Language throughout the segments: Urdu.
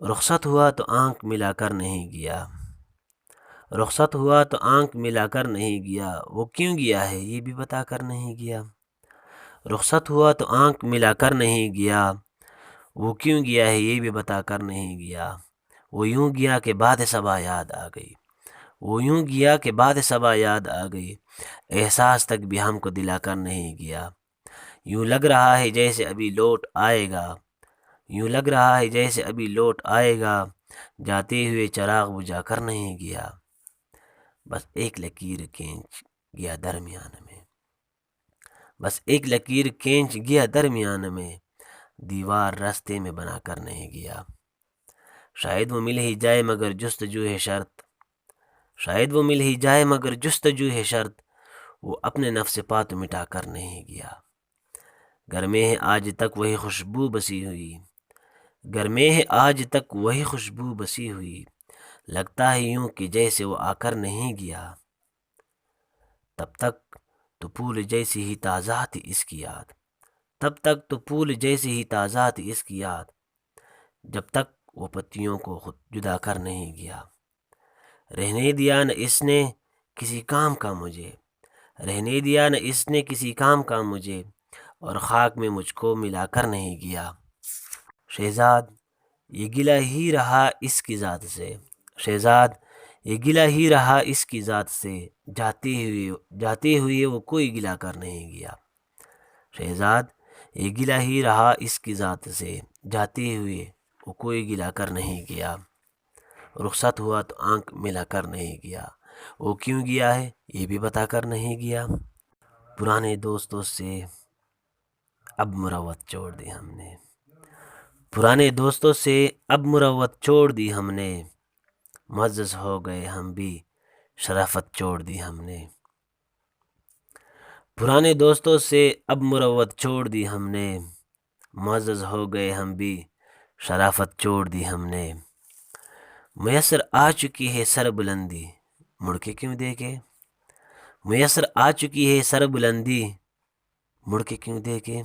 رخصت ہوا تو آنکھ ملا کر نہیں گیا، رخصت ہوا تو آنکھ ملا کر نہیں گیا، وہ کیوں گیا ہے یہ بھی بتا کر نہیں گیا۔ رخصت ہوا تو آنکھ ملا کر نہیں گیا، وہ کیوں گیا ہے یہ بھی بتا کر نہیں گیا۔ وہ یوں گیا کہ بعد صبا یاد آ گئی، وہ یوں گیا کہ بعد صبا یاد آ گئی، احساس تک بھی ہم کو دلا کر نہیں گیا۔ یوں لگ رہا ہے جیسے ابھی لوٹ آئے گا، یوں لگ رہا ہے جیسے ابھی لوٹ آئے گا، جاتے ہوئے چراغ بجھا کر نہیں گیا۔ بس ایک لکیر کھینچ گیا درمیان میں، بس ایک لکیر کھینچ گیا درمیان میں، دیوار راستے میں بنا کر نہیں گیا۔ شاید وہ مل ہی جائے مگر جستجو ہے شرط، شاید وہ مل ہی جائے مگر جستجو ہے شرط، وہ اپنے نفس پات مٹا کر نہیں گیا۔ گھر میں ہے آج تک وہی خوشبو بسی ہوئی، گھر میں ہے آج تک وہی خوشبو بسی ہوئی، لگتا ہے یوں کہ جیسے وہ آ کر نہیں گیا۔ تب تک تو پھول جیسی ہی تازہ تھی اس کی یاد، تب تک تو پھول جیسی ہی تازہ تھی اس کی یاد، جب تک وہ پتیوں کو خود جدا کر نہیں گیا۔ رہنے دیا نہ اس نے کسی کام کا مجھے، رہنے دیا نہ اس نے کسی کام کا مجھے، اور خاک میں مجھ کو ملا کر نہیں گیا۔ شہزاد یہ گلہ ہی رہا اس کی ذات سے، شہزاد یہ گلہ ہی رہا اس کی ذات سے، جاتے ہوئے وہ کوئی گلہ کر نہیں گیا۔ شہزاد یہ گلہ ہی رہا اس کی ذات سے، جاتے ہوئے وہ کوئی گلہ کر نہیں گیا۔ رخصت ہوا تو آنکھ ملا کر نہیں گیا، وہ کیوں گیا ہے یہ بھی بتا کر نہیں گیا۔ پرانے دوستوں سے اب مروت چھوڑ دی ہم نے، پرانے دوستوں سے اب مروت چھوڑ دی ہم نے، معزز ہو گئے ہم بھی شرافت چھوڑ دی ہم نے۔ پرانے دوستوں سے اب مروت چھوڑ دی ہم نے، معزز ہو گئے ہم بھی شرافت چھوڑ دی ہم نے۔ میسر آ چکی ہے سر بلندی، مڑ کے کیوں دیکھے، میسر آ چکی ہے سر بلندی، مڑ کے کیوں دیکھے،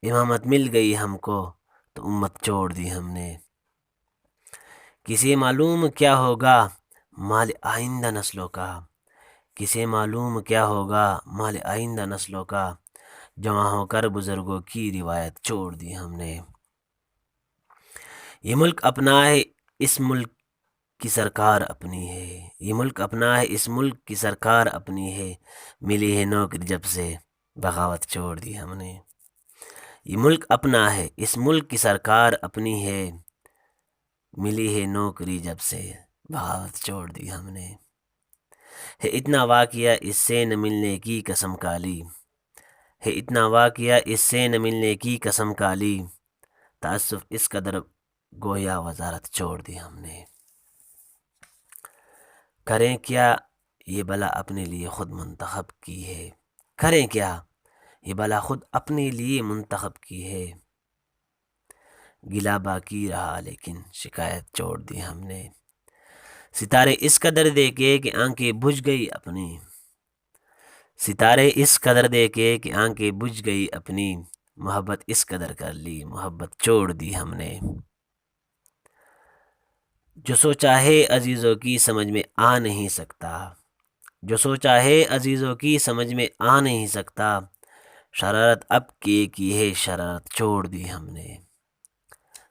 امامت مل گئی ہم کو تو امت چھوڑ دی ہم نے۔ کسے معلوم کیا ہوگا مال آئندہ نسلوں کا، کسے معلوم کیا ہوگا مال آئندہ نسلوں کا، جمع ہو کر بزرگوں کی روایت چھوڑ دی ہم نے۔ یہ ملک اپنا ہے اس ملک کی سرکار اپنی ہے، یہ ملک اپنا ہے اس ملک کی سرکار اپنی ہے، ملی ہے نوکری جب سے بغاوت چھوڑ دی ہم نے۔ یہ ملک اپنا ہے اس ملک کی سرکار اپنی ہے، ملی ہے نوکری جب سے بغاوت چھوڑ دی ہم نے۔ ہے اتنا واقعہ اس سے نہ ملنے کی قسم کالی، ہے اتنا واقعہ اس سے نہ ملنے کی قسم کالی، تأسف اس قدر گویا وزارت چھوڑ دی ہم نے۔ کریں کیا یہ بلا اپنے لیے خود منتخب کی ہے، کریں کیا یہ بلا خود اپنے لیے منتخب کی ہے، گلہ باقی رہا لیکن شکایت چھوڑ دی ہم نے۔ ستارے اس قدر دیکھے کہ آنکھیں بجھ گئی اپنی، ستارے اس قدر دیکھے کہ آنکھیں بجھ گئی اپنی، محبت اس قدر کر لی محبت چھوڑ دی ہم نے۔ جو سوچا ہے عزیزوں کی سمجھ میں آ نہیں سکتا، جو سوچا ہے عزیزوں کی سمجھ میں آ نہیں سکتا، شرارت اب کی ہے شرارت چھوڑ دی ہم نے۔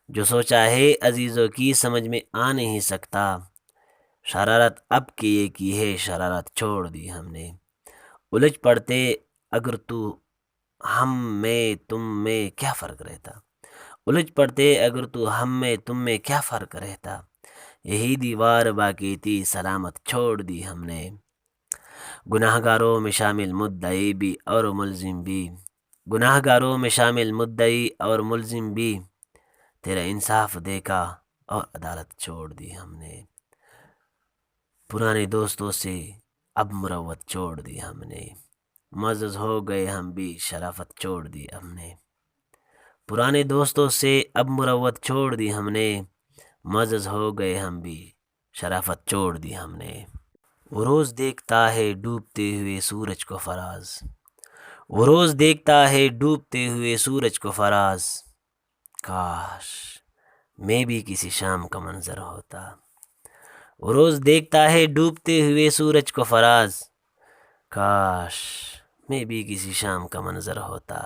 جو سوچا ہے عزیزوں کی سمجھ میں آ نہیں سکتا، شرارت اب کی ہے شرارت چھوڑ دی ہم نے۔ الجھ پڑتے اگر تو ہم میں تم میں کیا فرق رہتا، الجھ پڑتے اگر تو ہم میں تم میں کیا فرق رہتا، یہی دیوار باقی تھی سلامت چھوڑ دی ہم نے۔ گناہ گاروں میں شامل مدعی بھی اور ملزم بھی، گناہ گاروں میں شامل مدعی اور ملزم بھی، تیرا انصاف دیکھا اور عدالت چھوڑ دی ہم نے۔ پرانے دوستوں سے اب مروت چھوڑ دی ہم نے، معزز ہو گئے ہم بھی شرافت چھوڑ دی ہم نے۔ پرانے دوستوں سے اب مروت چھوڑ دی ہم نے، معزز ہو گئے ہم بھی شرافت چھوڑ دی ہم نے۔ وہ روز دیکھتا ہے ڈوبتے ہوئے سورج کو فراز، وہ روز دیکھتا ہے ڈوبتے ہوئے سورج کو فراز، کاش میں بھی کسی شام کا منظر ہوتا۔ وہ روز دیکھتا ہے ڈوبتے ہوئے سورج کو فراز، کاش میں بھی کسی شام کا منظر ہوتا۔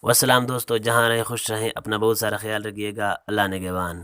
والسلام دوستو، جہاں رہیں خوش رہیں، اپنا بہت سارا خیال رکھیے گا، اللہ نگہبان۔